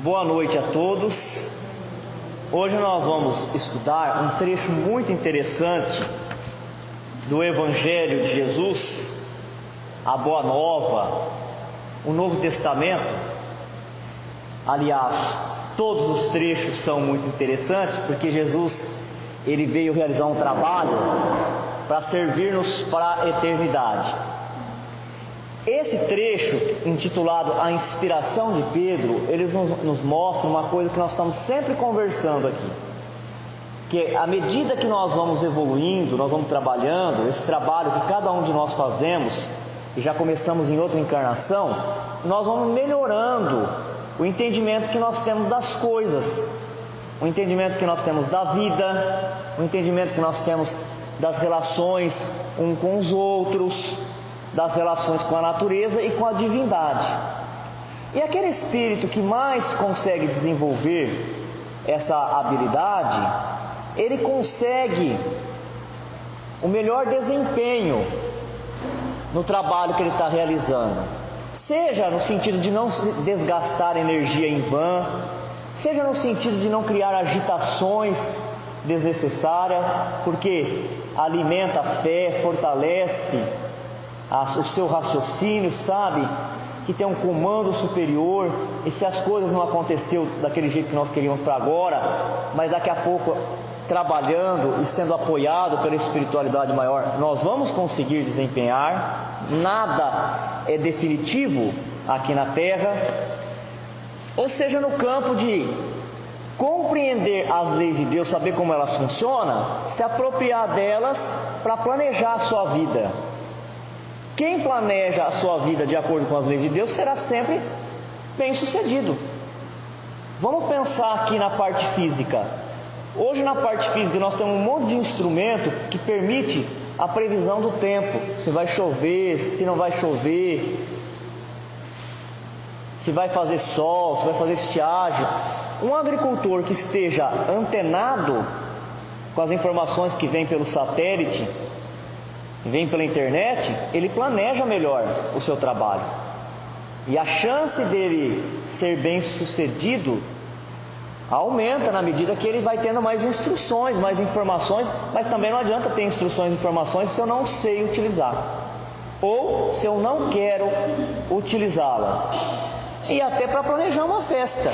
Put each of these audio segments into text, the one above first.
Boa noite a todos. Hoje nós vamos estudar um trecho muito interessante do Evangelho de Jesus, a Boa Nova, o Novo Testamento. Aliás, todos os trechos são muito interessantes, porque Jesus ele veio realizar um trabalho para servir-nos para a eternidade. Esse trecho, intitulado A Inspiração de Pedro, ele nos mostra uma coisa que nós estamos sempre conversando aqui, que à medida que nós vamos evoluindo, nós vamos trabalhando, esse trabalho que cada um de nós fazemos, e já começamos em outra encarnação, nós vamos melhorando o entendimento que nós temos das coisas, o entendimento que nós temos da vida, o entendimento que nós temos das relações uns com os outros, das relações com a natureza e com a divindade. E aquele espírito que mais consegue desenvolver essa habilidade, ele consegue o melhor desempenho no trabalho que ele está realizando, seja no sentido de não desgastar energia em vão, seja no sentido de não criar agitações desnecessárias, porque alimenta a fé, fortalece o seu raciocínio, sabe que tem um comando superior, e se as coisas não aconteceu daquele jeito que nós queríamos para agora, mas daqui a pouco trabalhando e sendo apoiado pela espiritualidade maior, nós vamos conseguir desempenhar. Nada é definitivo aqui na Terra, ou seja, no campo de compreender as leis de Deus, saber como elas funcionam, se apropriar delas para planejar a sua vida. Quem planeja a sua vida de acordo com as leis de Deus será sempre bem sucedido. Vamos pensar aqui na parte física. Hoje na parte física nós temos um monte de instrumento que permite a previsão do tempo. Se vai chover, se não vai chover, se vai fazer sol, se vai fazer estiagem. Um agricultor que esteja antenado com as informações que vêm pelo satélite, vem pela internet, ele planeja melhor o seu trabalho, e a chance dele ser bem sucedido aumenta na medida que ele vai tendo mais instruções, mais informações. Mas também não adianta ter instruções e informações se eu não sei utilizar, ou se eu não quero utilizá-la. E até para planejar uma festa,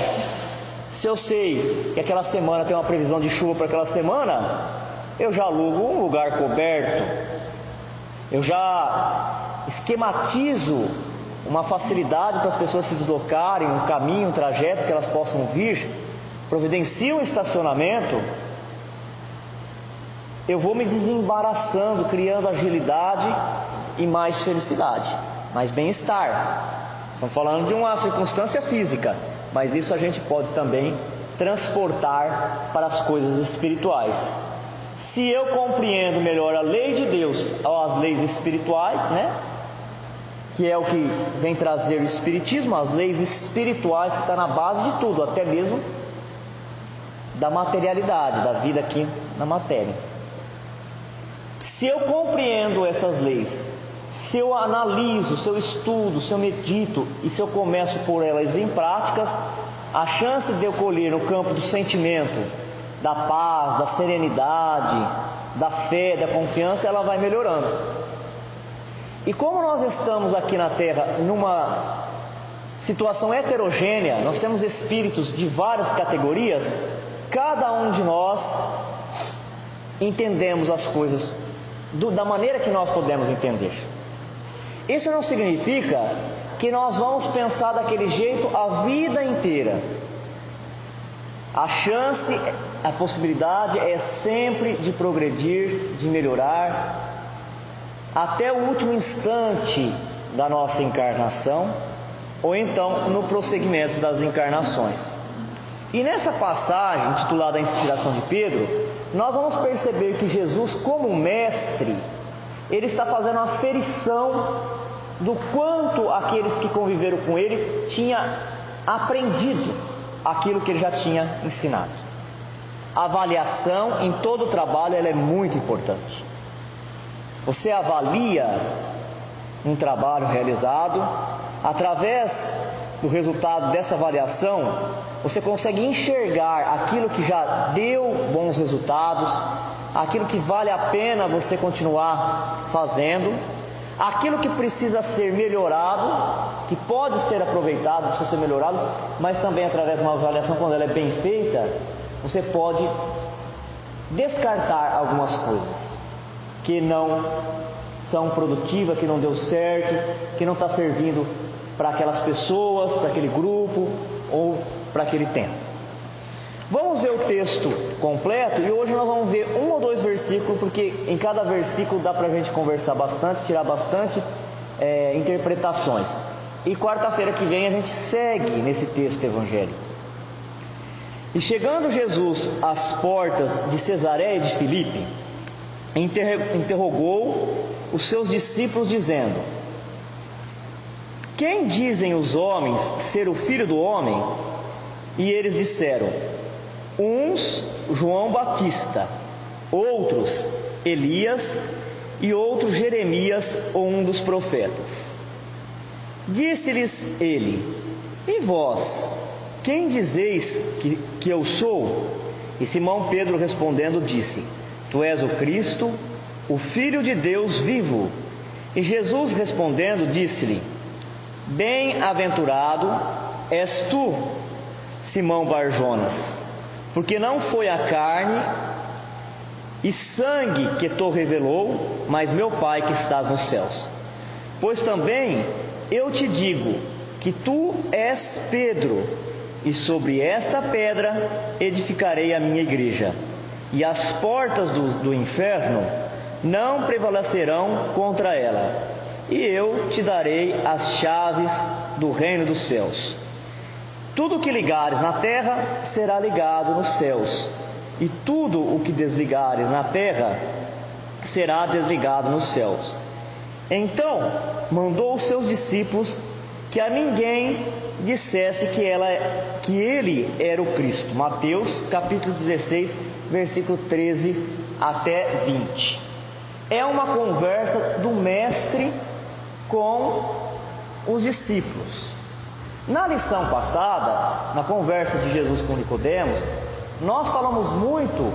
se eu sei que aquela semana tem uma previsão de chuva para aquela semana, eu já alugo um lugar coberto, eu já esquematizo uma facilidade para as pessoas se deslocarem, um caminho, um trajeto que elas possam vir, providencio um estacionamento. Eu vou me desembaraçando, criando agilidade e mais felicidade, mais bem-estar. Estamos falando de uma circunstância física, mas isso a gente pode também transportar para as coisas espirituais. Se eu compreendo melhor a lei de Deus, ou as leis espirituais, que é o que vem trazer o Espiritismo, as leis espirituais que está na base de tudo, até mesmo da materialidade, da vida aqui na matéria. Se eu compreendo essas leis, se eu analiso, se eu estudo, se eu medito e se eu começo por elas em práticas, a chance de eu colher no campo do sentimento, da paz, da serenidade, da fé, da confiança, ela vai melhorando. E como nós estamos aqui na Terra numa situação heterogênea, nós temos espíritos de várias categorias, cada um de nós entendemos as coisas da maneira que nós podemos entender. Isso não significa que nós vamos pensar daquele jeito a vida inteira. A chance, a possibilidade é sempre de progredir, de melhorar, até o último instante da nossa encarnação, ou então no prosseguimento das encarnações. E nessa passagem, intitulada A Inspiração de Pedro, nós vamos perceber que Jesus, como mestre, ele está fazendo uma aferição do quanto aqueles que conviveram com ele tinham aprendido aquilo que ele já tinha ensinado. A avaliação em todo o trabalho ela é muito importante. Você avalia um trabalho realizado, através do resultado dessa avaliação, você consegue enxergar aquilo que já deu bons resultados, aquilo que vale a pena você continuar fazendo, aquilo que precisa ser melhorado, que pode ser aproveitado, precisa ser melhorado, mas também através de uma avaliação, quando ela é bem feita, você pode descartar algumas coisas que não são produtivas, que não deu certo, que não está servindo para aquelas pessoas, para aquele grupo ou para aquele tempo. Vamos ver o texto completo e hoje nós vamos ver 1 ou 2 versículos, porque em cada versículo dá para a gente conversar bastante, tirar bastante interpretações. E quarta-feira que vem a gente segue nesse texto evangélico. E chegando Jesus às portas de Cesareia de Filipe, interrogou os seus discípulos dizendo: quem dizem os homens ser o Filho do Homem? E eles disseram: uns João Batista, outros Elias e outros Jeremias ou um dos profetas. Disse-lhes ele: e vós, quem dizeis que eu sou? E Simão Pedro respondendo disse: tu és o Cristo, o Filho de Deus vivo. E Jesus respondendo disse-lhe: bem-aventurado és tu, Simão Barjonas, porque não foi a carne e sangue que te revelou, mas meu Pai que estás nos céus. Pois também eu te digo que tu és Pedro, e sobre esta pedra edificarei a minha igreja, e as portas do inferno não prevalecerão contra ela. E eu te darei as chaves do reino dos céus. Tudo o que ligares na terra será ligado nos céus, e tudo o que desligares na terra será desligado nos céus. Então mandou os seus discípulos que a ninguém dissesse que ele era o Cristo. Mateus capítulo 16, versículo 13 até 20. É uma conversa do mestre com os discípulos. Na lição passada, na conversa de Jesus com Nicodemos, nós falamos muito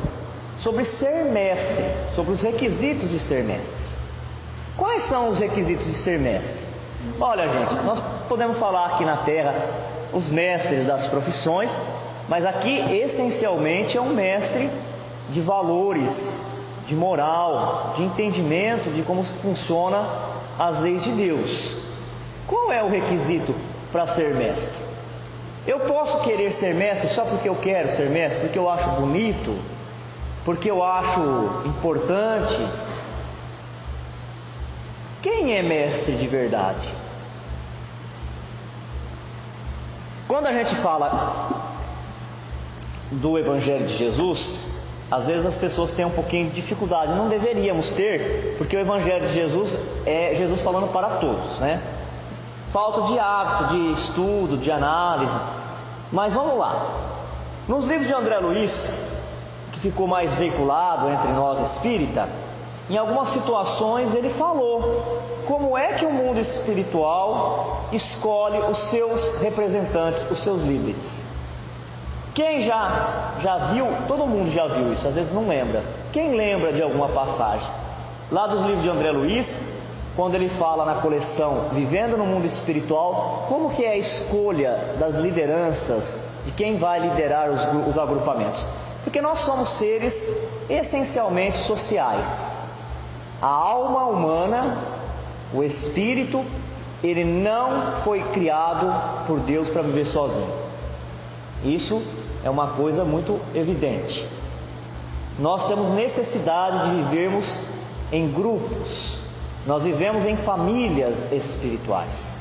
sobre ser mestre, sobre os requisitos de ser mestre. Quais são os requisitos de ser mestre? Olha, gente, nós podemos falar aqui na Terra os mestres das profissões, mas aqui essencialmente é um mestre de valores, de moral, de entendimento de como funciona as leis de Deus. Qual é o requisito para ser mestre? Eu posso querer ser mestre só porque eu quero ser mestre, porque eu acho bonito, porque eu acho importante. Quem é mestre de verdade? Quando a gente fala do Evangelho de Jesus, às vezes as pessoas têm um pouquinho de dificuldade. Não deveríamos ter, porque o Evangelho de Jesus é Jesus falando para todos, né? Falta de hábito, de estudo, de análise. Mas vamos lá. Nos livros de André Luiz, que ficou mais veiculado entre nós espírita, em algumas situações ele falou como é que o mundo espiritual escolhe os seus representantes, os seus líderes. Quem já viu, todo mundo já viu isso, às vezes não lembra. Quem lembra de alguma passagem? Lá dos livros de André Luiz, quando ele fala na coleção Vivendo no Mundo Espiritual, como que é a escolha das lideranças, de quem vai liderar os agrupamentos. Porque nós somos seres essencialmente sociais. A alma humana, o espírito, ele não foi criado por Deus para viver sozinho. Isso é uma coisa muito evidente. Nós temos necessidade de vivermos em grupos. Nós vivemos em famílias espirituais.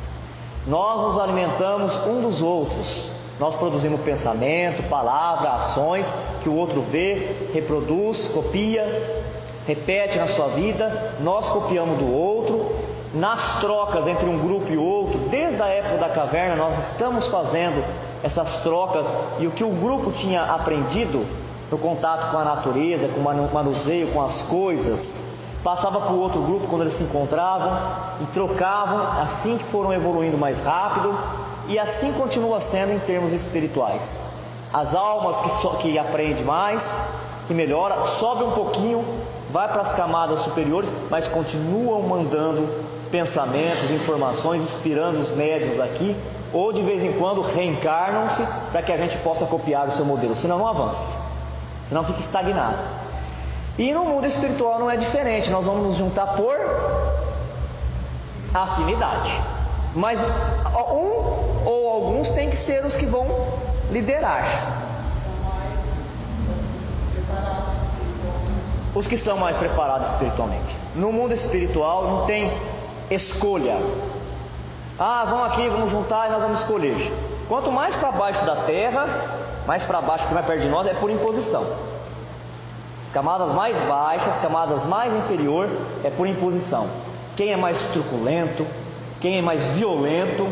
Nós nos alimentamos um dos outros. Nós produzimos pensamento, palavra, ações que o outro vê, reproduz, copia, repete na sua vida. Nós copiamos do outro. Nas trocas entre um grupo e outro, desde a época da caverna, nós estamos fazendo essas trocas, e o que o grupo tinha aprendido no contato com a natureza, com o manuseio, com as coisas, passava para o outro grupo quando eles se encontravam e trocavam, assim que foram evoluindo mais rápido, e assim continua sendo em termos espirituais. As almas que aprendem mais, que melhora, sobe um pouquinho, vai para as camadas superiores, mas continuam mandando pensamentos, informações, inspirando os médiuns aqui, ou de vez em quando reencarnam-se para que a gente possa copiar o seu modelo, senão não avança, senão fica estagnado. E no mundo espiritual não é diferente, nós vamos nos juntar por afinidade, mas um ou alguns têm que ser os que vão liderar, os que são mais preparados espiritualmente. No mundo espiritual não tem escolha. Vamos aqui, vamos juntar e nós vamos escolher. Quanto mais para baixo da terra, mais para baixo, que mais perto de nós, é por imposição. As camadas mais baixas, as camadas mais inferiores, é por imposição. Quem é mais truculento, quem é mais violento,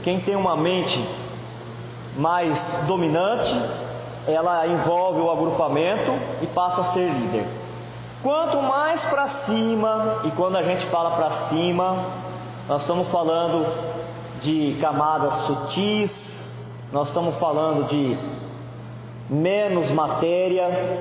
quem tem uma mente mais dominante, ela envolve o agrupamento e passa a ser líder. Quanto mais para cima, e quando a gente fala para cima, nós estamos falando de camadas sutis, nós estamos falando de menos matéria.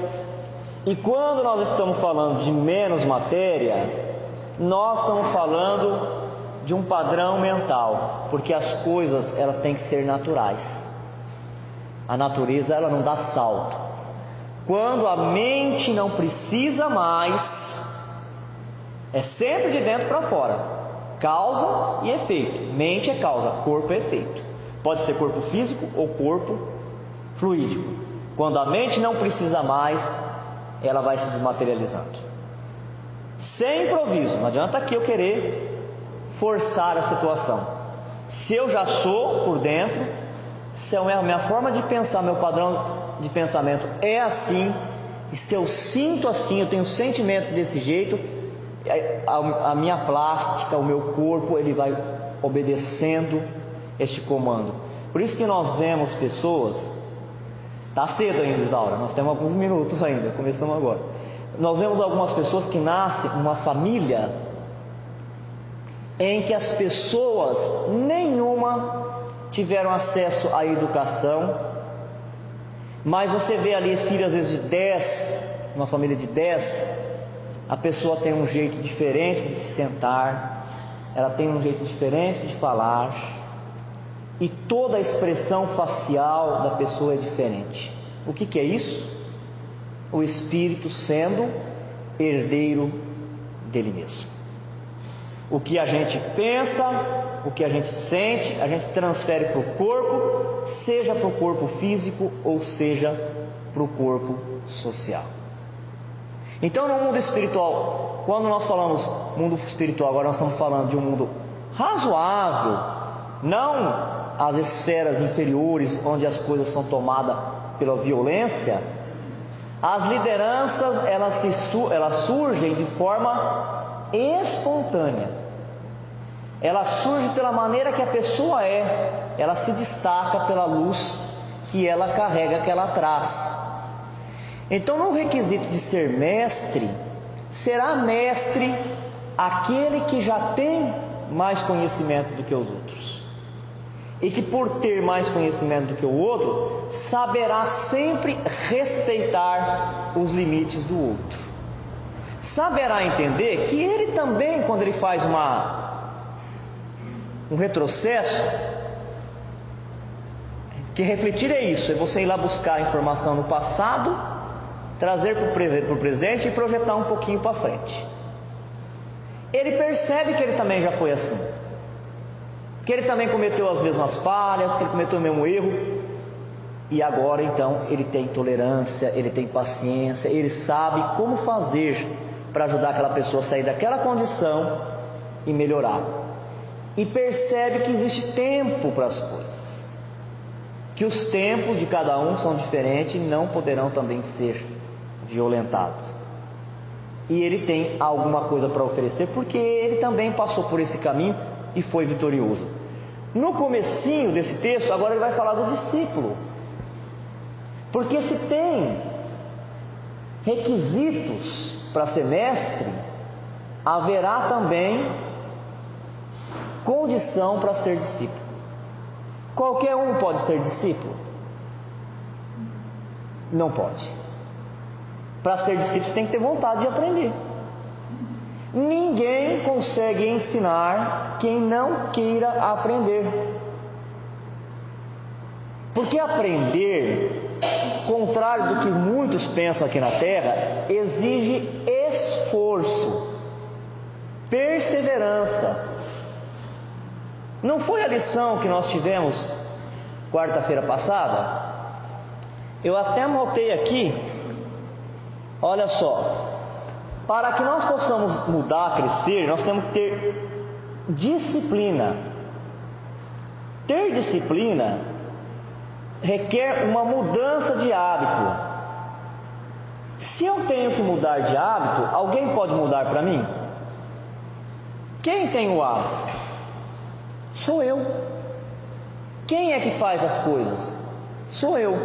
E quando nós estamos falando de menos matéria, nós estamos falando de um padrão mental, porque as coisas elas têm que ser naturais. A natureza ela não dá salto. Quando a mente não precisa mais, é sempre de dentro para fora, causa e efeito. Mente é causa, corpo é efeito. Pode ser corpo físico ou corpo fluídico. Quando a mente não precisa mais, ela vai se desmaterializando, sem improviso. Não adianta aqui eu querer forçar a situação. Se eu já sou por dentro, se a minha forma de pensar, meu padrão de pensamento é assim, e se eu sinto assim, eu tenho sentimento desse jeito, a minha plástica, o meu corpo, ele vai obedecendo este comando. Por isso que nós vemos pessoas, está cedo ainda, Isaura, nós temos alguns minutos ainda, começamos agora. Nós vemos algumas pessoas que nascem numa família em que as pessoas nenhuma tiveram acesso à educação, mas você vê ali filhos às vezes de 10, uma família de 10, a pessoa tem um jeito diferente de se sentar, ela tem um jeito diferente de falar, e toda a expressão facial da pessoa é diferente. O que é isso? O espírito sendo herdeiro dele mesmo. O que a gente pensa, o que a gente sente, a gente transfere para o corpo, seja para o corpo físico ou seja para o corpo social. Então no mundo espiritual, quando nós falamos mundo espiritual, agora nós estamos falando de um mundo razoável, não as esferas inferiores onde as coisas são tomadas pela violência. As lideranças elas surgem de forma espontânea. Ela surge pela maneira que a pessoa é, ela se destaca pela luz que ela carrega, que ela traz. Então, no requisito de ser mestre, será mestre aquele que já tem mais conhecimento do que os outros, e que por ter mais conhecimento do que o outro, saberá sempre respeitar os limites do outro, saberá entender que ele também, quando ele faz um retrocesso, que refletir é isso, é você ir lá buscar a informação no passado, trazer para o presente e projetar um pouquinho para frente. Ele percebe que ele também já foi assim, que ele também cometeu as mesmas falhas, que ele cometeu o mesmo erro, e agora então ele tem tolerância, ele tem paciência, ele sabe como fazer para ajudar aquela pessoa a sair daquela condição e melhorar. E percebe que existe tempo para as coisas, que os tempos de cada um são diferentes e não poderão também ser violentados. E ele tem alguma coisa para oferecer, porque ele também passou por esse caminho e foi vitorioso. No comecinho desse texto, agora ele vai falar do discípulo, porque se tem requisitos para ser mestre, haverá também condição para ser discípulo. Qualquer um pode ser discípulo? Não pode. Para ser discípulo, tem que ter vontade de aprender. Ninguém consegue ensinar quem não queira aprender. Porque aprender, contrário do que muitos pensam aqui na Terra, exige esforço, perseverança. Não foi a lição que nós tivemos quarta-feira passada? Eu até anotei aqui, olha só, para que nós possamos mudar, crescer, nós temos que ter disciplina. Ter disciplina requer uma mudança de hábito. Se eu tenho que mudar de hábito, alguém pode mudar para mim? Quem tem o hábito? Sou eu. Quem é que faz as coisas? Sou eu.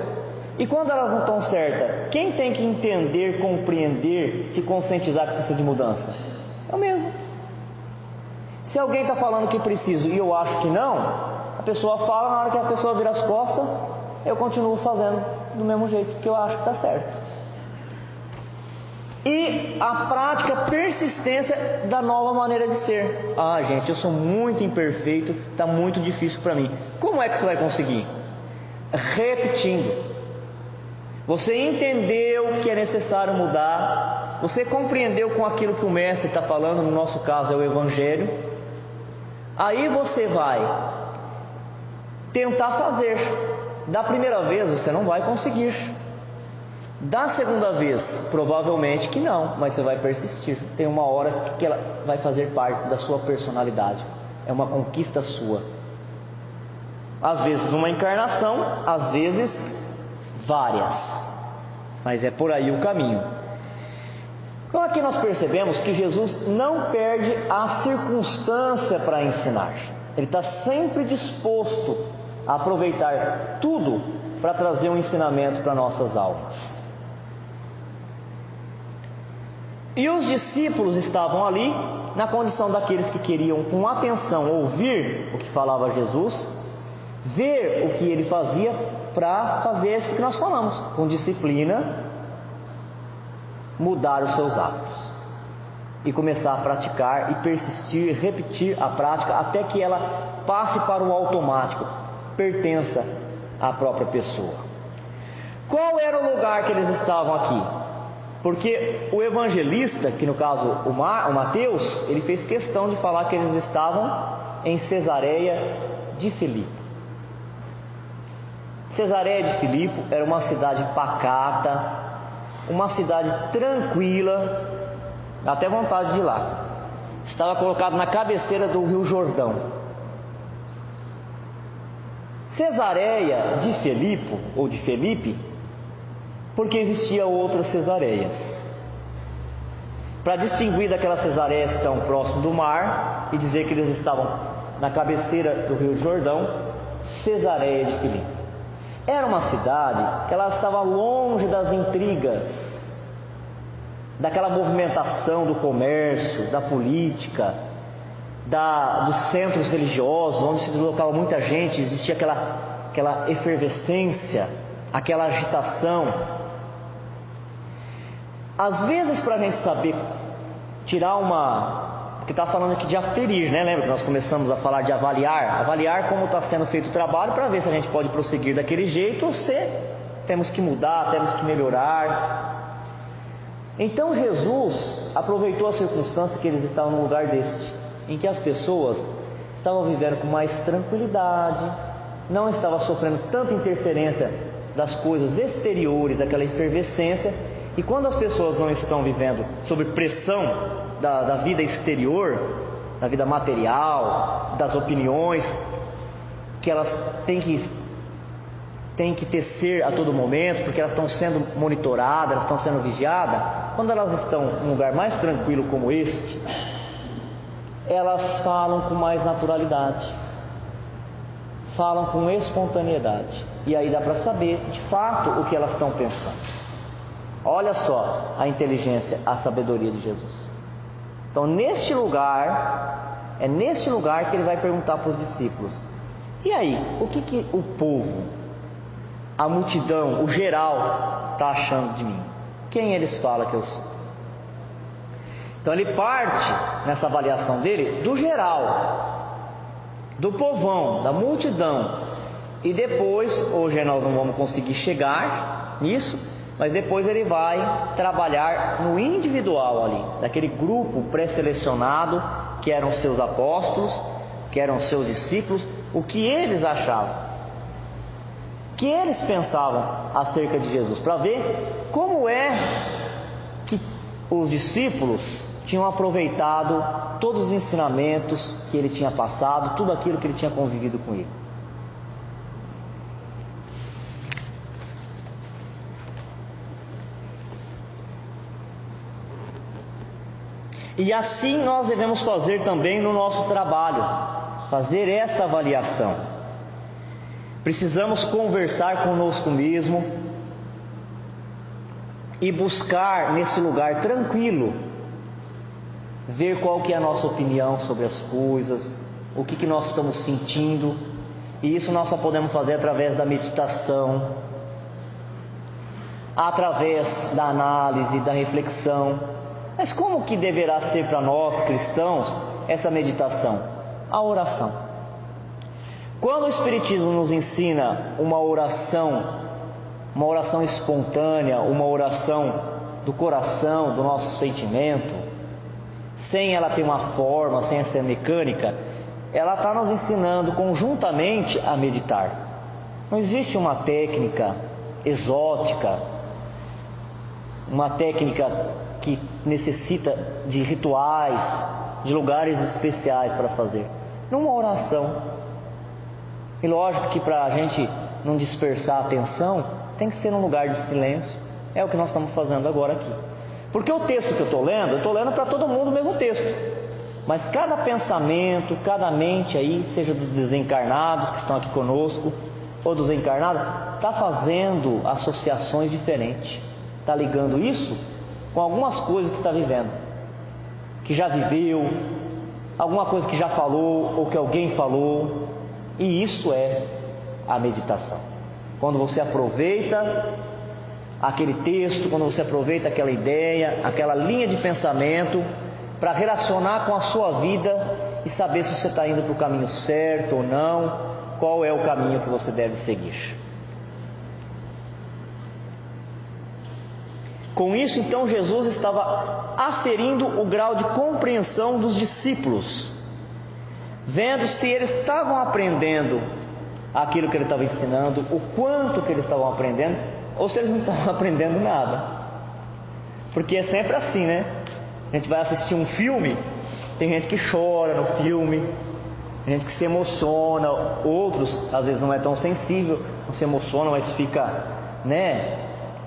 E quando elas não estão certas, quem tem que entender, compreender, se conscientizar que precisa de mudança? Eu mesmo. Se alguém está falando que preciso e eu acho que não, a pessoa fala, na hora que a pessoa vira as costas, eu continuo fazendo do mesmo jeito que eu acho que está certo. E a prática, a persistência da nova maneira de ser. Ah, gente, eu sou muito imperfeito, está muito difícil para mim. Como é que você vai conseguir? Repetindo. Você entendeu que é necessário mudar, você compreendeu com aquilo que o mestre está falando, no nosso caso é o Evangelho, aí você vai tentar fazer. Da primeira vez você não vai conseguir, da segunda vez provavelmente que não, mas você vai persistir. Tem uma hora que ela vai fazer parte da sua personalidade, é uma conquista sua. Às vezes uma encarnação, às vezes várias, mas é por aí o caminho. Então aqui nós percebemos que Jesus não perde a circunstância para ensinar. Ele está sempre disposto a aproveitar tudo para trazer um ensinamento para nossas almas. E os discípulos estavam ali na condição daqueles que queriam com atenção ouvir o que falava Jesus, ver o que ele fazia, para fazer isso que nós falamos, com disciplina, mudar os seus hábitos e começar a praticar e persistir, repetir a prática até que ela passe para o automático, pertença à própria pessoa. Qual era o lugar que eles estavam aqui? Porque o evangelista, que no caso o Mateus, ele fez questão de falar que eles estavam em Cesareia de Filipe. Cesareia de Filipe era uma cidade pacata, uma cidade tranquila, dá até vontade de ir lá. Estava colocado na cabeceira do Rio Jordão. Cesareia de Filipe, ou de Felipe, porque existiam outras Cesareias. Para distinguir daquelas Cesareias que estão próximo do mar e dizer que eles estavam na cabeceira do Rio Jordão, Cesareia de Filipe. Era uma cidade que ela estava longe das intrigas, daquela movimentação do comércio, da política, dos centros religiosos, onde se deslocava muita gente, existia aquela efervescência, aquela agitação. Às vezes, para a gente saber tirar porque está falando aqui de aferir, né? Lembra que nós começamos a falar de avaliar como está sendo feito o trabalho, para ver se a gente pode prosseguir daquele jeito ou se temos que mudar, temos que melhorar. Então Jesus aproveitou a circunstância que eles estavam num lugar deste, em que as pessoas estavam vivendo com mais tranquilidade, não estavam sofrendo tanta interferência das coisas exteriores, daquela efervescência. E quando as pessoas não estão vivendo sob pressão da vida exterior, da vida material, das opiniões que elas têm que tecer a todo momento, porque elas estão sendo monitoradas, elas estão sendo vigiadas, quando elas estão num lugar mais tranquilo como este, elas falam com mais naturalidade, falam com espontaneidade, e aí dá para saber de fato o que elas estão pensando. Olha só a inteligência, a sabedoria de Jesus. Então é neste lugar que ele vai perguntar para os discípulos: e aí, o que o povo a multidão, o geral, está achando de mim? Quem eles falam que eu sou? Então ele parte, nessa avaliação dele, do geral, do povão, da multidão. E depois, hoje nós não vamos conseguir chegar nisso, mas depois ele vai trabalhar no individual ali, daquele grupo pré-selecionado, que eram seus apóstolos, que eram seus discípulos, o que eles achavam, o que eles pensavam acerca de Jesus, para ver como é que os discípulos tinham aproveitado todos os ensinamentos que ele tinha passado, tudo aquilo que ele tinha convivido com ele. E assim nós devemos fazer também no nosso trabalho, fazer esta avaliação. Precisamos conversar conosco mesmo e buscar nesse lugar tranquilo, ver qual que é a nossa opinião sobre as coisas, o que nós estamos sentindo, e isso nós só podemos fazer através da meditação, através da análise, da reflexão. Mas como que deverá ser para nós cristãos essa meditação? A oração. Quando o Espiritismo nos ensina uma oração espontânea, uma oração do coração, do nosso sentimento, sem ela ter uma forma, sem ser mecânica, ela está nos ensinando conjuntamente a meditar. Não existe uma técnica exótica, uma técnica que necessita de rituais, de lugares especiais para fazer. Numa oração. E lógico que para a gente não dispersar a atenção, tem que ser num lugar de silêncio. É o que nós estamos fazendo agora aqui. Porque o texto que eu estou lendo para todo mundo o mesmo texto. Mas cada pensamento, cada mente aí, seja dos desencarnados que estão aqui conosco, ou dos encarnados, está fazendo associações diferentes. Está ligando isso com algumas coisas que está vivendo, que já viveu, alguma coisa que já falou, ou que alguém falou, e isso é a meditação. Quando você aproveita aquele texto, quando você aproveita aquela ideia, aquela linha de pensamento, para relacionar com a sua vida e saber se você está indo para o caminho certo ou não, qual é o caminho que você deve seguir. Com isso, então, Jesus estava aferindo o grau de compreensão dos discípulos, vendo se eles estavam aprendendo aquilo que ele estava ensinando, o quanto que eles estavam aprendendo, ou se eles não estavam aprendendo nada. Porque é sempre assim, né? A gente vai assistir um filme, tem gente que chora no filme, tem gente que se emociona, outros, às vezes não é tão sensível, não se emociona, mas fica,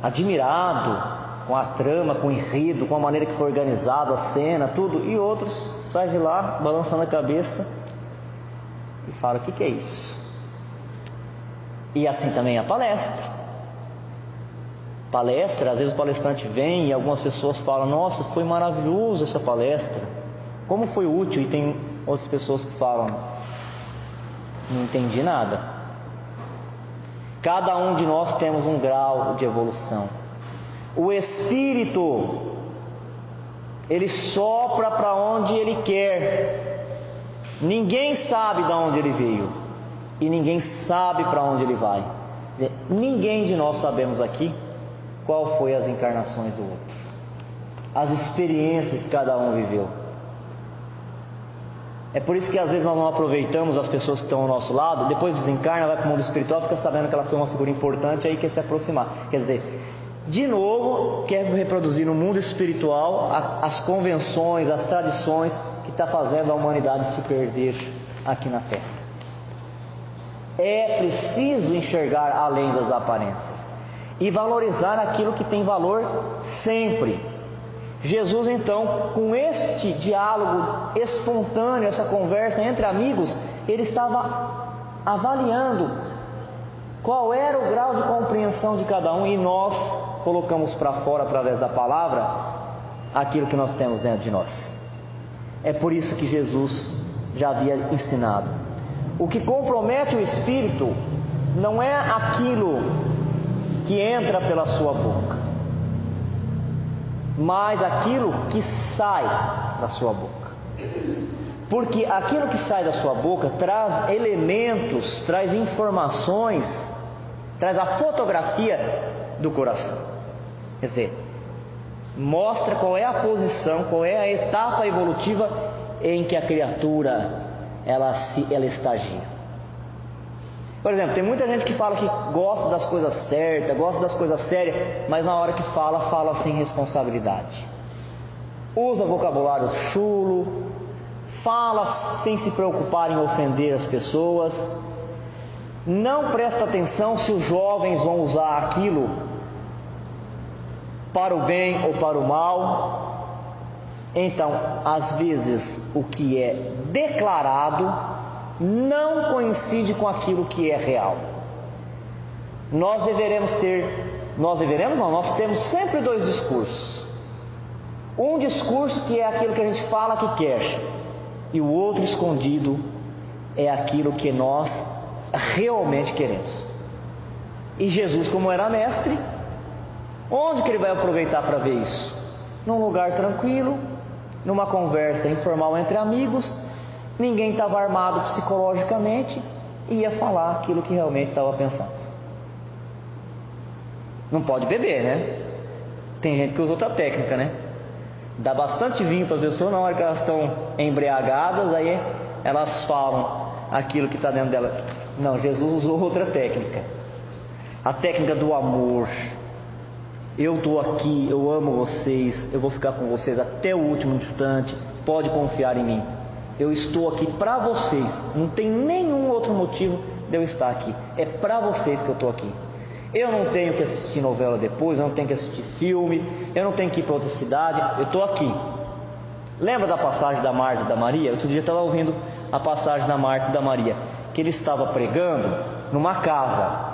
admirado com a trama, com o enredo, com a maneira que foi organizada a cena, tudo, e outros saem de lá balançando a cabeça e falam: o que é isso? E assim também a palestra, às vezes o palestrante vem e algumas pessoas falam: nossa, foi maravilhoso essa palestra, como foi útil, e tem outras pessoas que falam: não entendi nada. Cada um de nós temos um grau de evolução. O Espírito, ele sopra para onde ele quer. Ninguém sabe de onde ele veio e ninguém sabe para onde ele vai. Quer dizer, ninguém de nós sabemos aqui qual foi as encarnações do outro, as experiências que cada um viveu. É por isso que às vezes nós não aproveitamos as pessoas que estão ao nosso lado, depois desencarna, vai para o mundo espiritual, fica sabendo que ela foi uma figura importante, aí quer se aproximar. Quer dizer, de novo, quer reproduzir no mundo espiritual as convenções, as tradições que está fazendo a humanidade se perder aqui na Terra. É preciso enxergar além das aparências e valorizar aquilo que tem valor sempre. Jesus, então, com este diálogo espontâneo, essa conversa entre amigos, ele estava avaliando qual era o grau de compreensão de cada um, e nós colocamos para fora, através da palavra, aquilo que nós temos dentro de nós. É por isso que Jesus já havia ensinado: o que compromete o espírito não é aquilo que entra pela sua boca, mas aquilo que sai da sua boca. Porque aquilo que sai da sua boca traz elementos, traz informações, traz a fotografia do coração. Quer dizer, mostra qual é a posição, qual é a etapa evolutiva em que a criatura ela estagia. Por exemplo, tem muita gente que fala que gosta das coisas certas, gosta das coisas sérias, mas na hora que fala sem responsabilidade. Usa vocabulário chulo, fala sem se preocupar em ofender as pessoas, não presta atenção se os jovens vão usar aquilo para o bem ou para o mal. Então, às vezes, o que é declarado não coincide com aquilo que é real. Nós temos sempre dois discursos. Um discurso que é aquilo que a gente fala que quer, e o outro escondido é aquilo que nós realmente queremos. E Jesus, como era mestre, onde que ele vai aproveitar para ver isso? Num lugar tranquilo, numa conversa informal entre amigos, ninguém estava armado psicologicamente e ia falar aquilo que realmente estava pensando. Não pode beber, né? Tem gente que usa outra técnica, né? Dá bastante vinho para as pessoas, na hora que elas estão embriagadas, aí elas falam aquilo que está dentro delas. Não, Jesus usou outra técnica. A técnica do amor. Eu estou aqui, eu amo vocês, eu vou ficar com vocês até o último instante, pode confiar em mim. Eu estou aqui para vocês, não tem nenhum outro motivo de eu estar aqui, é para vocês que eu estou aqui. Eu não tenho que assistir novela depois, eu não tenho que assistir filme, eu não tenho que ir para outra cidade, eu estou aqui. Lembra da passagem da Marta e da Maria? Outro dia eu estava ouvindo a passagem da Marta e da Maria, que ele estava pregando numa casa.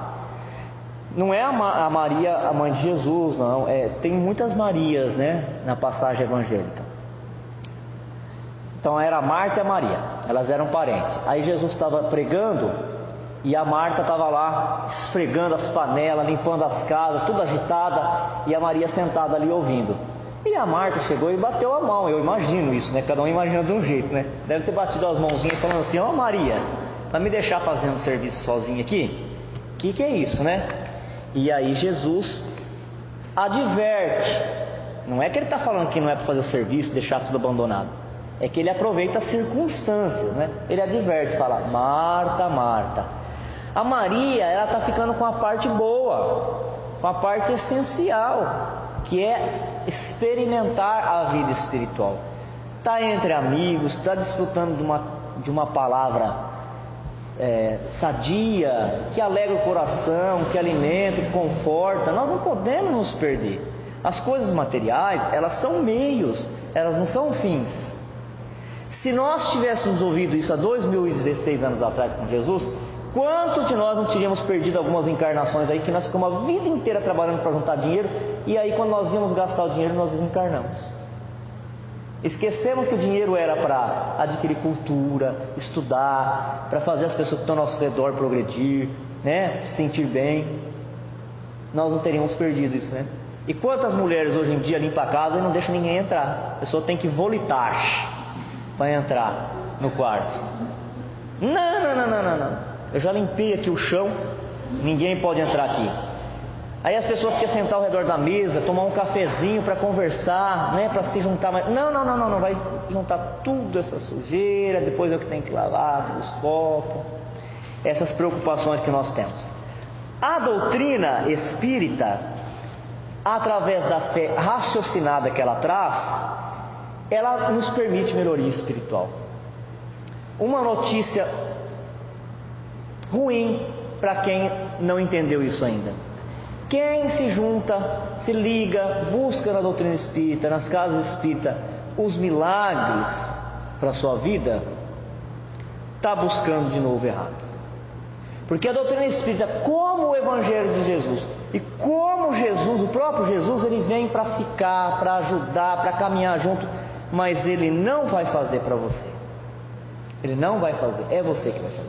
Não é a Maria, a mãe de Jesus, não. Tem muitas Marias, né, na passagem evangélica. Então era a Marta e a Maria, elas eram parentes. Aí Jesus estava pregando e a Marta estava lá esfregando as panelas, limpando as casas, tudo agitada, e a Maria sentada ali ouvindo. E a Marta chegou e bateu a mão. Eu imagino isso, né? Cada um imagina de um jeito, né? Deve ter batido as mãozinhas falando assim: ó, Maria, para me deixar fazendo serviço sozinha aqui? Que é isso, né? E aí Jesus adverte. Não é que ele está falando que não é para fazer o serviço, deixar tudo abandonado. É que ele aproveita as circunstâncias, né? Ele adverte, fala: Marta, Marta. A Maria, ela está ficando com a parte boa, com a parte essencial, que é experimentar a vida espiritual. Está entre amigos, está desfrutando de uma palavra sadia, que alegra o coração, que alimenta, que conforta. Nós não podemos nos perder. As coisas materiais, elas são meios, elas não são fins. Se nós tivéssemos ouvido isso há 2016 anos atrás com Jesus, quantos de nós não teríamos perdido algumas encarnações aí, que nós ficamos a vida inteira trabalhando para juntar dinheiro, e aí quando nós íamos gastar o dinheiro, nós desencarnamos. Esquecemos que o dinheiro era para adquirir cultura, estudar, para fazer as pessoas que estão ao nosso redor progredir, né? Se sentir bem. Nós não teríamos perdido isso, né? E quantas mulheres hoje em dia limpam a casa e não deixam ninguém entrar? A pessoa tem que volitar para entrar no quarto. Não. Eu já limpei aqui o chão, ninguém pode entrar aqui. Aí as pessoas querem sentar ao redor da mesa, tomar um cafezinho para conversar, né, para se juntar mais. Não, vai juntar tudo essa sujeira, depois eu que tenho que lavar os copos. Essas preocupações que nós temos. A doutrina espírita, através da fé raciocinada que ela traz, ela nos permite melhoria espiritual. Uma notícia ruim para quem não entendeu isso ainda: quem se junta, se liga, busca na doutrina espírita, nas casas espíritas, os milagres para a sua vida, está buscando de novo errado. Porque a doutrina espírita, como o Evangelho de Jesus, e como Jesus, o próprio Jesus, ele vem para ficar, para ajudar, para caminhar junto, mas ele não vai fazer para você. Ele não vai fazer, é você que vai fazer.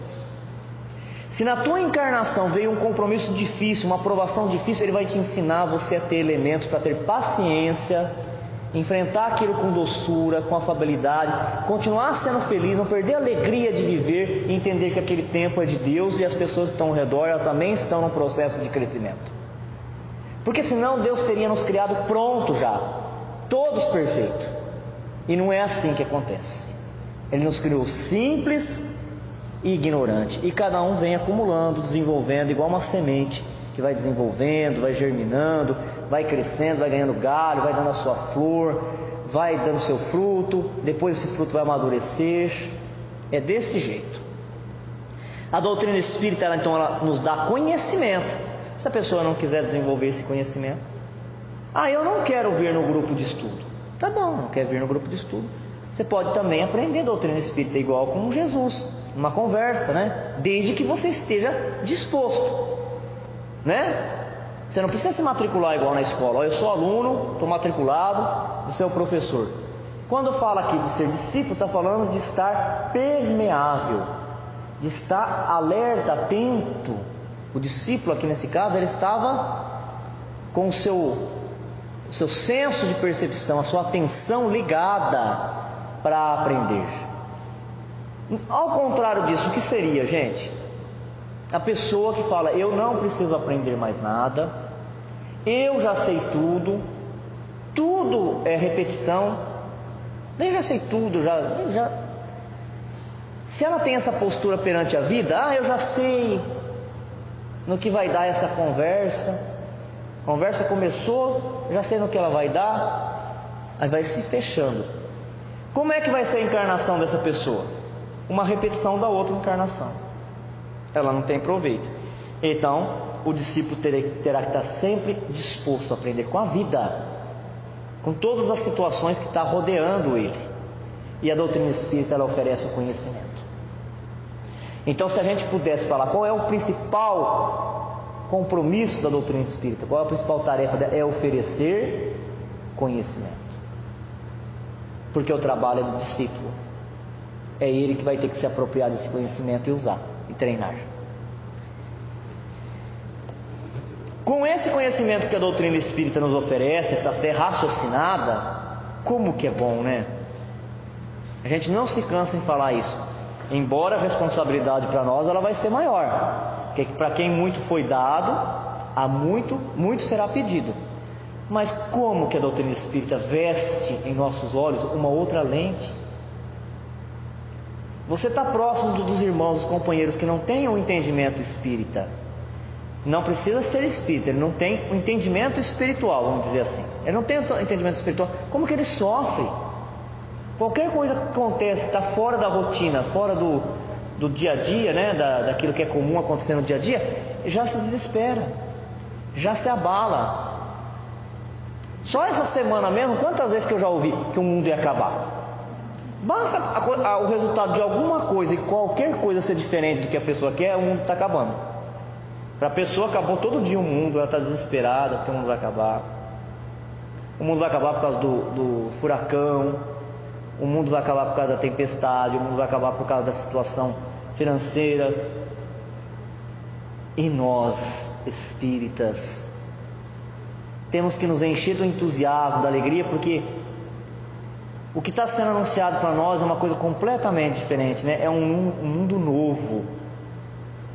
Se na tua encarnação veio um compromisso difícil, uma provação difícil, Ele vai te ensinar você a ter elementos para ter paciência, enfrentar aquilo com doçura, com afabilidade, continuar sendo feliz, não perder a alegria de viver e entender que aquele tempo é de Deus e as pessoas que estão ao redor elas também estão num processo de crescimento. Porque senão Deus teria nos criado pronto já, todos perfeitos. E não é assim que acontece. Ele nos criou simples e ignorante, e cada um vem acumulando, desenvolvendo, igual uma semente que vai desenvolvendo, vai germinando, vai crescendo, vai ganhando galho, vai dando a sua flor, vai dando seu fruto, depois esse fruto vai amadurecer. É desse jeito. A doutrina espírita, ela nos dá conhecimento. Se a pessoa não quiser desenvolver esse conhecimento, eu não quero vir no grupo de estudo. Tá bom, não quer vir no grupo de estudo. Você pode também aprender doutrina espírita igual com Jesus, numa conversa, né? Desde que você esteja disposto, né? Você não precisa se matricular igual na escola. Eu sou aluno, estou matriculado, você é o professor. Quando fala aqui de ser discípulo, está falando de estar permeável, de estar alerta, atento. O discípulo aqui nesse caso, ele estava com o seu senso de percepção, a sua atenção ligada para aprender. Ao contrário disso, o que seria, gente? A pessoa que fala, eu não preciso aprender mais nada, eu já sei tudo, tudo é repetição, eu já sei tudo, já. Se ela tem essa postura perante a vida, eu já sei no que vai dar essa conversa, a conversa começou, já sei no que ela vai dar, aí vai se fechando. Como é que vai ser a encarnação dessa pessoa? Uma repetição da outra encarnação. Ela não tem proveito. Então, o discípulo terá que estar sempre disposto a aprender com a vida, com todas as situações que está rodeando ele. E a doutrina espírita, ela oferece o conhecimento. Então, se a gente pudesse falar qual é o principal compromisso da doutrina espírita, qual é a principal tarefa dela, é oferecer conhecimento. Porque o trabalho é do discípulo. É ele que vai ter que se apropriar desse conhecimento e usar, e treinar. Com esse conhecimento que a doutrina espírita nos oferece, essa fé raciocinada, como que é bom, né? A gente não se cansa em falar isso. Embora a responsabilidade para nós, ela vai ser maior. Porque para quem muito foi dado, a muito será pedido. Mas como que a doutrina espírita veste em nossos olhos uma outra lente? Você está próximo dos irmãos, dos companheiros que não têm o entendimento espírita. Não precisa ser espírita, ele não tem o entendimento espiritual, vamos dizer assim. Ele não tem o entendimento espiritual. Como que ele sofre? Qualquer coisa que acontece, que está fora da rotina, fora do dia a dia, né? Daquilo que é comum acontecer no dia a dia, já se desespera, já se abala. Só essa semana mesmo, quantas vezes que eu já ouvi que o mundo ia acabar? Basta o resultado de alguma coisa e qualquer coisa ser diferente do que a pessoa quer, o mundo está acabando. Para a pessoa acabou todo dia o mundo, ela está desesperada porque o mundo vai acabar. O mundo vai acabar por causa do furacão, o mundo vai acabar por causa da tempestade, o mundo vai acabar por causa da situação financeira. E nós, espíritas, temos que nos encher do entusiasmo, da alegria, porque o que está sendo anunciado para nós é uma coisa completamente diferente, né? É um mundo novo.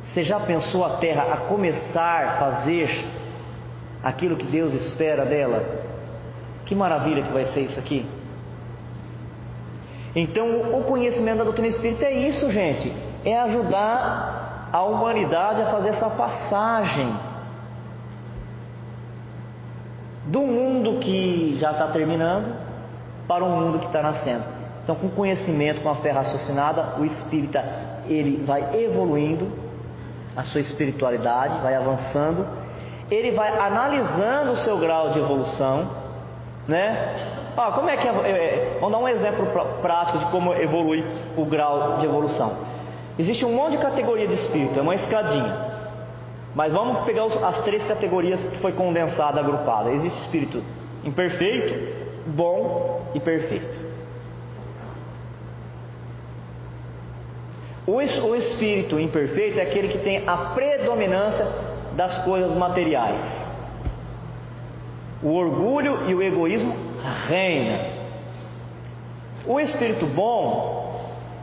Você já pensou a Terra a começar a fazer aquilo que Deus espera dela? Que maravilha que vai ser isso aqui. Então, o conhecimento da doutrina espírita é isso, gente. É ajudar a humanidade a fazer essa passagem do mundo que já está terminando para um mundo que está nascendo. Então, com conhecimento, com a fé raciocinada, o espírita ele vai evoluindo a sua espiritualidade, vai avançando, ele vai analisando o seu grau de evolução, né? Como é que vamos dar um exemplo prático de como evolui o grau de evolução. Existe um monte de categoria de espírito, é uma escadinha. Mas vamos pegar as 3 categorias que foi condensada, agrupada. Existe espírito imperfeito, bom e perfeito. O espírito imperfeito é aquele que tem a predominância das coisas materiais. O orgulho e o egoísmo reinam. O espírito bom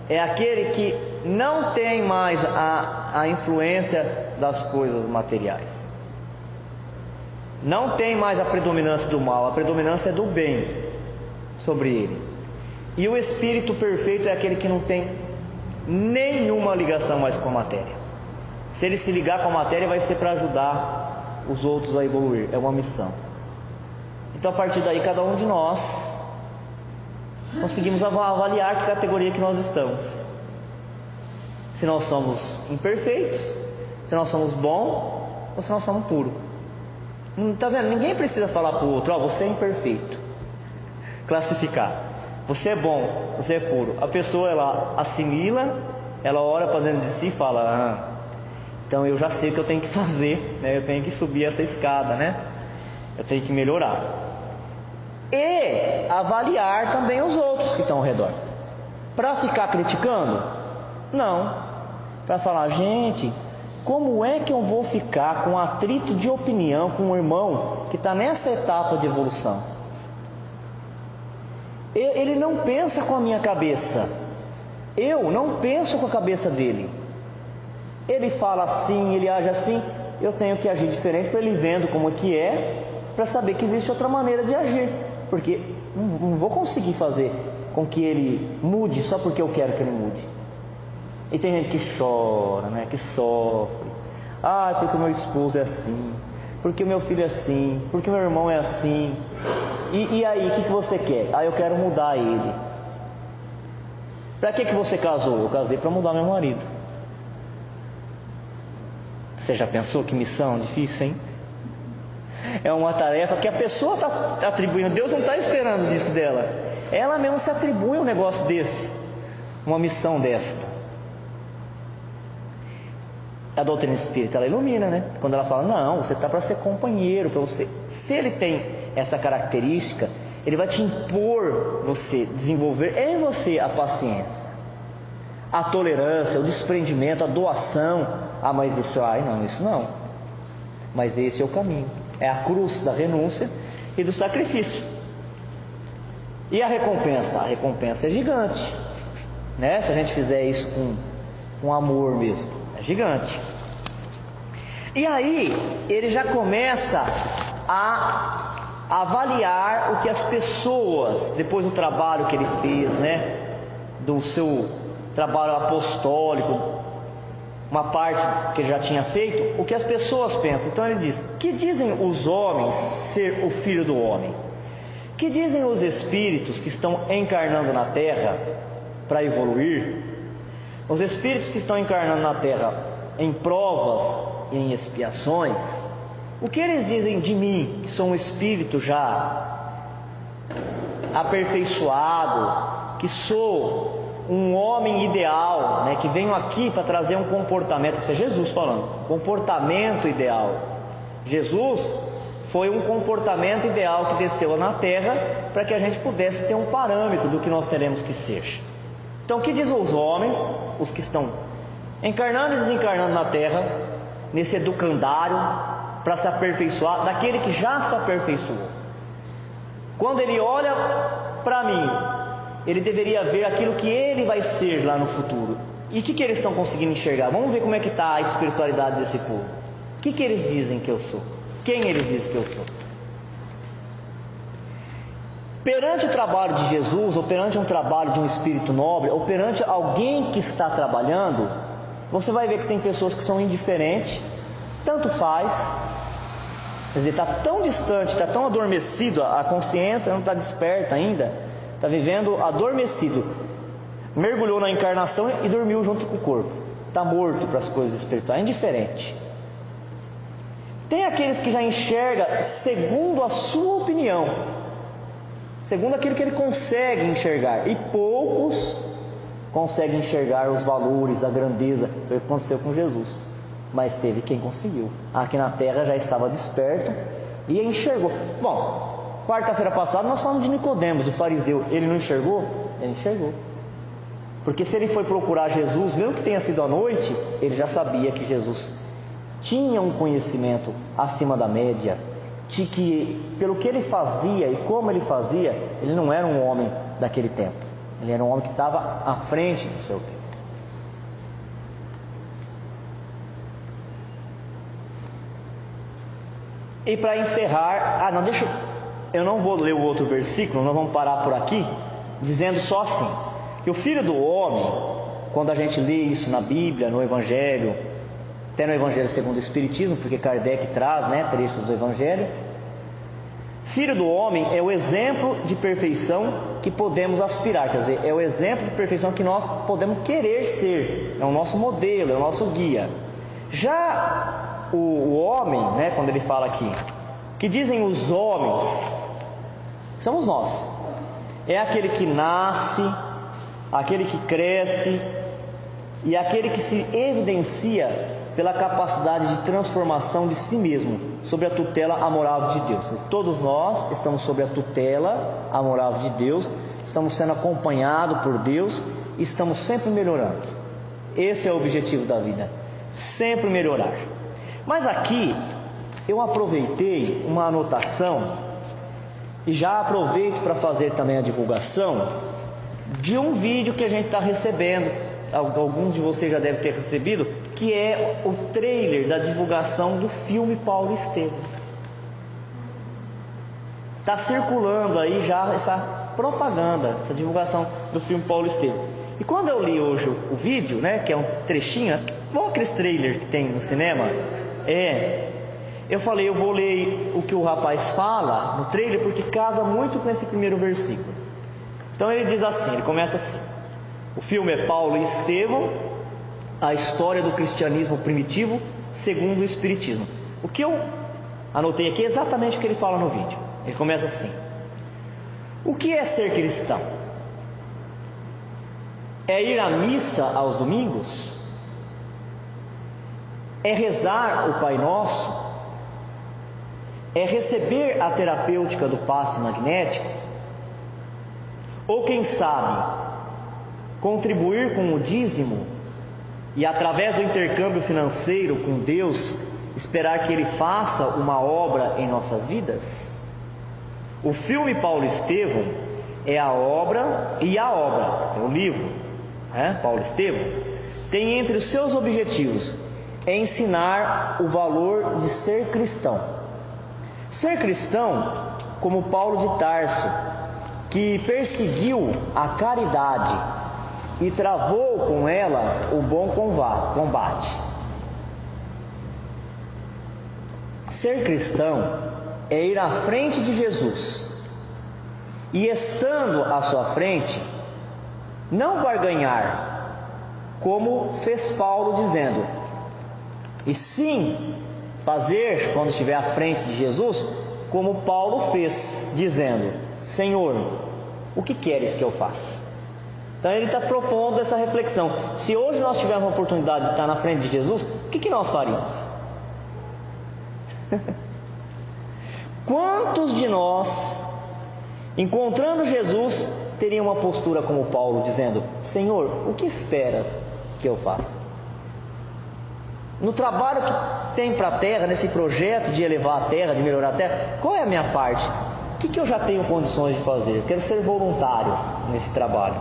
é aquele que não tem mais a influência das coisas materiais. Não tem mais a predominância do mal, a predominância é do bem sobre ele. E o espírito perfeito é aquele que não tem nenhuma ligação mais com a matéria. Se ele se ligar com a matéria, vai ser para ajudar os outros a evoluir. É uma missão. Então, a partir daí, cada um de nós conseguimos avaliar que categoria que nós estamos. Se nós somos imperfeitos, se nós somos bons ou se nós somos puros. Está vendo? Ninguém precisa falar para o outro: você é imperfeito. Classificar. Você é bom, você é puro. A pessoa, ela assimila, ela olha para dentro de si e fala: então eu já sei o que eu tenho que fazer, né? Eu tenho que subir essa escada, né? Eu tenho que melhorar. E avaliar também os outros que estão ao redor. Para ficar criticando? Não. Para falar: gente, como é que eu vou ficar com atrito de opinião com um irmão que está nessa etapa de evolução? Ele não pensa com a minha cabeça. Eu não penso com a cabeça dele. Ele fala assim, ele age assim. Eu tenho que agir diferente para ele vendo como é que é, para saber que existe outra maneira de agir. Porque não vou conseguir fazer com que ele mude só porque eu quero que ele mude. E tem gente que chora, né? Que sofre. Porque o meu esposo é assim, porque o meu filho é assim, porque o meu irmão é assim. E aí, o que você quer? Eu quero mudar ele. Para que você casou? Eu casei para mudar meu marido. Você já pensou que missão difícil, hein? É uma tarefa que a pessoa está atribuindo. Deus não está esperando disso dela. Ela mesma se atribui um negócio desse, uma missão desta. A doutrina espírita, ela ilumina, né? Quando ela fala: não, você está para ser companheiro, para você. Se ele tem essa característica, ele vai te impor você desenvolver em você a paciência, a tolerância, o desprendimento, a doação. Mas isso, isso não. Mas esse é o caminho. É a cruz da renúncia e do sacrifício. E a recompensa? A recompensa é gigante, né? Se a gente fizer isso com amor mesmo, é gigante. E aí ele já começa a avaliar o que as pessoas, depois do trabalho que ele fez, né, do seu trabalho apostólico, uma parte que ele já tinha feito, o que as pessoas pensam. Então ele diz: que dizem os homens ser o filho do homem? Que dizem os espíritos que estão encarnando na terra para evoluir? Os espíritos que estão encarnando na terra em provas e em expiações, o que eles dizem de mim, que sou um espírito já aperfeiçoado, que sou um homem ideal, né, que venho aqui para trazer um comportamento? Isso é Jesus falando, comportamento ideal. Jesus foi um comportamento ideal que desceu na terra para que a gente pudesse ter um parâmetro do que nós teremos que ser. Então, o que diz os homens, os que estão encarnando e desencarnando na terra, nesse educandário para se aperfeiçoar, daquele que já se aperfeiçoou? Quando ele olha para mim, ele deveria ver aquilo que ele vai ser lá no futuro. E o que eles estão conseguindo enxergar? Vamos ver como é que está a espiritualidade desse povo. O que eles dizem que eu sou? Quem eles dizem que eu sou? Perante o trabalho de Jesus, ou perante um trabalho de um espírito nobre, ou perante alguém que está trabalhando, você vai ver que tem pessoas que são indiferentes, tanto faz. Quer dizer, está tão distante, está tão adormecido, a consciência não está desperta ainda, está vivendo adormecido, mergulhou na encarnação e dormiu junto com o corpo, está morto para as coisas espirituais, indiferente. Tem aqueles que já enxergam segundo a sua opinião, segundo aquilo que ele consegue enxergar, e poucos conseguem enxergar os valores, a grandeza. Foi o que aconteceu com Jesus, mas teve quem conseguiu. Aqui na terra já estava desperto e enxergou. Bom, quarta-feira passada nós falamos de Nicodemos, do fariseu. Ele não enxergou? Ele enxergou. Porque se ele foi procurar Jesus, mesmo que tenha sido à noite, ele já sabia que Jesus tinha um conhecimento acima da média, de que pelo que ele fazia e como ele fazia, ele não era um homem daquele tempo. Ele era um homem que estava à frente do seu tempo. E para encerrar, eu não vou ler o outro versículo, nós vamos parar por aqui, dizendo só assim, que o Filho do Homem, quando a gente lê isso na Bíblia, no Evangelho, até no Evangelho segundo o Espiritismo, porque Kardec traz, trechos do Evangelho, Filho do Homem é o exemplo de perfeição que podemos aspirar, quer dizer, é o exemplo de perfeição que nós podemos querer ser, é o nosso modelo, é o nosso guia. Já o homem, quando ele fala aqui, que dizem os homens, somos nós, é aquele que nasce, aquele que cresce e aquele que se evidencia pela capacidade de transformação de si mesmo, sob a tutela amorável de Deus. Todos nós estamos sob a tutela amorável de Deus, estamos sendo acompanhados por Deus e estamos sempre melhorando. Esse é o objetivo da vida, sempre melhorar. Mas aqui eu aproveitei uma anotação e já aproveito para fazer também a divulgação de um vídeo que a gente está recebendo, alguns de vocês já devem ter recebido, que é o trailer da divulgação do filme Paulo Estevam. Está circulando aí já essa propaganda, essa divulgação do filme Paulo Estevam. E quando eu li hoje o vídeo, que é um trechinho, igual aqueles trailers que tem no cinema, eu falei, eu vou ler o que o rapaz fala no trailer, porque casa muito com esse primeiro versículo. Então ele diz assim, ele começa assim: o filme é Paulo e Estevão, a história do cristianismo primitivo segundo o Espiritismo. O que eu anotei aqui é exatamente o que ele fala no vídeo. Ele começa assim: o que é ser cristão? É ir à missa aos domingos? É rezar o Pai Nosso? É receber a terapêutica do passe magnético? Ou quem sabe, contribuir com o dízimo e através do intercâmbio financeiro com Deus, esperar que Ele faça uma obra em nossas vidas? O filme Paulo Estevam é a obra, o livro, Paulo Estevam, tem entre os seus objetivos ensinar o valor de ser cristão. Ser cristão, como Paulo de Tarso, que perseguiu a caridade e travou com ela o bom combate. Ser cristão é ir à frente de Jesus e, estando à sua frente, não barganhar, como fez Paulo dizendo, e sim fazer, quando estiver à frente de Jesus, como Paulo fez, dizendo: Senhor, o que queres que eu faça? Então ele está propondo essa reflexão. Se hoje nós tivermos a oportunidade de estar na frente de Jesus, o que nós faríamos? Quantos de nós, encontrando Jesus, teriam uma postura como Paulo, dizendo: Senhor, o que esperas que eu faça? No trabalho que tem para a terra, nesse projeto de elevar a terra, de melhorar a terra, qual é a minha parte? O que eu já tenho condições de fazer? Eu quero ser voluntário nesse trabalho.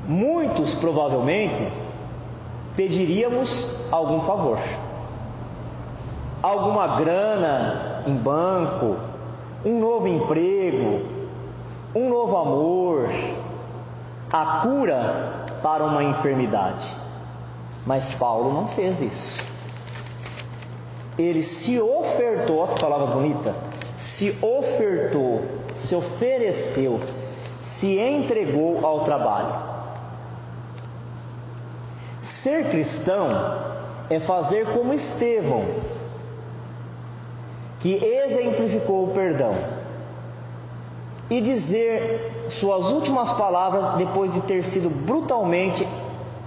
Muitos, provavelmente, pediríamos algum favor, alguma grana em banco, um novo emprego, um novo amor, a cura para uma enfermidade. Mas Paulo não fez isso. Ele se ofertou, olha que palavra bonita, se ofertou, se ofereceu, se entregou ao trabalho. Ser cristão é fazer como Estevão, que exemplificou o perdão, e dizer suas últimas palavras depois de ter sido brutalmente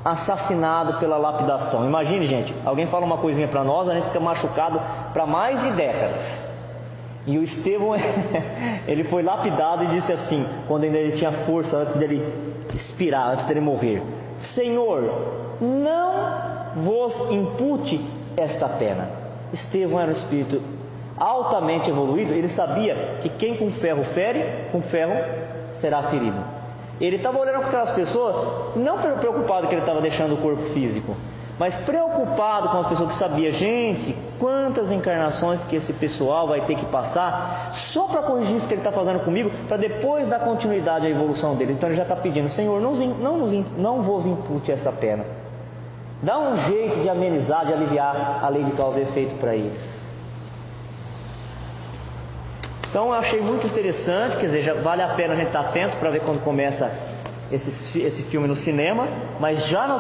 assassinado pela lapidação. Imagine, gente, alguém fala uma coisinha para nós, a gente fica machucado para mais de décadas. E o Estevão, ele foi lapidado e disse assim, quando ainda ele tinha força, antes dele expirar, antes dele morrer: Senhor, não vos impute esta pena. Estevão era um espírito altamente evoluído, ele sabia que quem com ferro fere, com ferro será ferido. Ele estava olhando para aquelas pessoas, não preocupado que ele estava deixando o corpo físico, mas preocupado com as pessoas que sabia, gente, quantas encarnações que esse pessoal vai ter que passar só para corrigir isso que ele está fazendo comigo, para depois dar continuidade à evolução dele. Então ele já está pedindo: Senhor, não vos impute essa pena. Dá um jeito de amenizar, de aliviar a lei de causa e efeito para eles. Então eu achei muito interessante, quer dizer, já vale a pena a gente estar atento para ver quando começa esse filme no cinema, mas já no